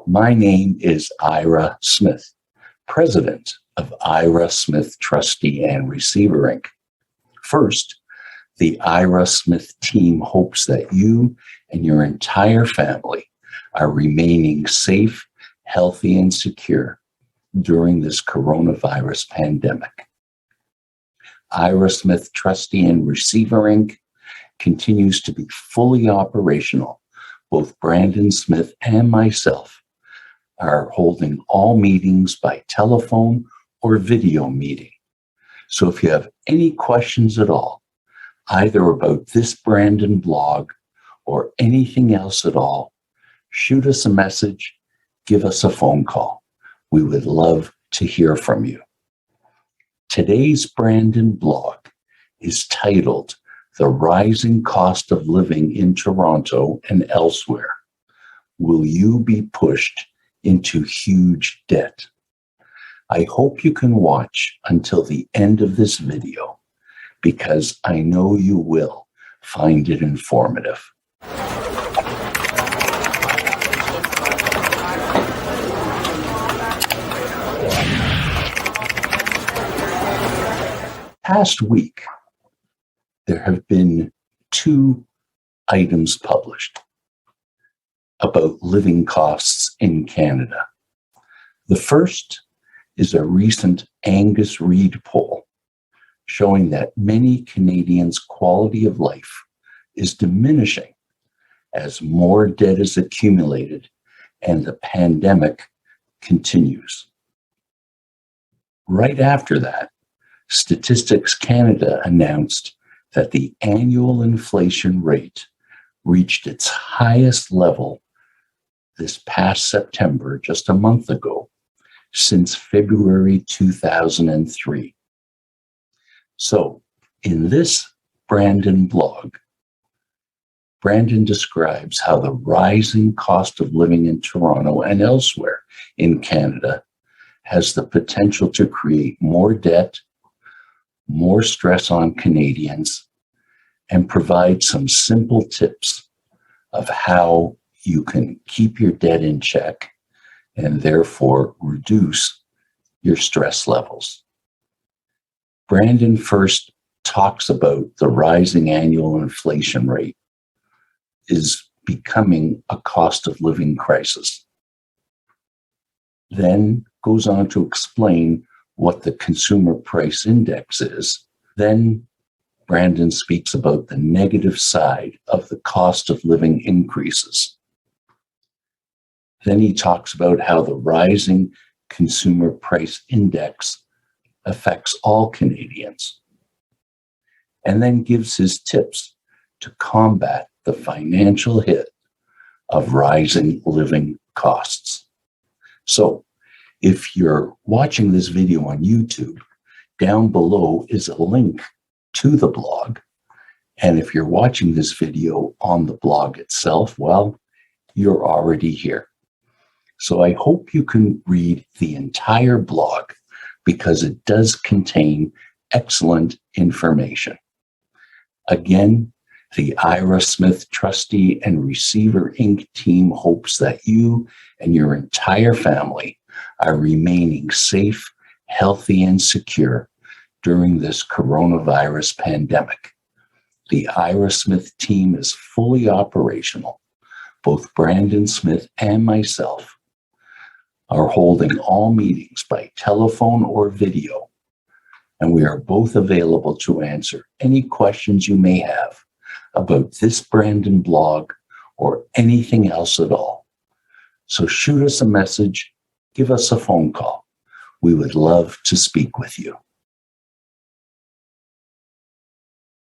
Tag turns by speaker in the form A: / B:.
A: My name is Ira Smith, president of Ira Smith Trustee and Receiver Inc. First, the Ira Smith team hopes that you and your entire family are remaining safe, healthy, and secure during this coronavirus pandemic. Ira Smith Trustee and Receiver Inc. continues to be fully operational. Both Brandon Smith and myself are holding all meetings by telephone or video meeting. So if you have any questions at all, either about this Brandon blog or anything else at all, shoot us a message, give us a phone call. We would love to hear from you. Today's Brandon blog is titled The Rising Cost of Living in Toronto and Elsewhere. Will you be pushed into huge debt? I hope you can watch until the end of this video because I know you will find it informative. Past week, there have been 2 items published about living costs in Canada. The first is a recent Angus Reid poll showing that many Canadians' quality of life is diminishing as more debt is accumulated and the pandemic continues. Right after that, Statistics Canada announced that the annual inflation rate reached its highest level this past September, just a month ago, since February 2003. So, in this Brandon blog, Brandon describes how the rising cost of living in Toronto and elsewhere in Canada has the potential to create more debt, more stress on Canadians, and provide some simple tips of how you can keep your debt in check and therefore reduce your stress levels. Brandon first talks about the rising annual inflation rate is becoming a cost of living crisis. Then goes on to explain what the consumer price index is. Then Brandon speaks about the negative side of the cost of living increases. Then he talks about how the rising consumer price index affects all Canadians. And then gives his tips to combat the financial hit of rising living costs. So, if you're watching this video on YouTube, down below is a link to the blog. And if you're watching this video on the blog itself, well, you're already here. So I hope you can read the entire blog because it does contain excellent information. Again, the Ira Smith Trustee and Receiver Inc. team hopes that you and your entire family are remaining safe, healthy, and secure during this coronavirus pandemic. The Ira Smith team is fully operational. Both Brandon Smith and myself are holding all meetings by telephone or video, and we are both available to answer any questions you may have about this Brandon blog or anything else at all. So shoot us a message, give us a phone call. We would love to speak with you.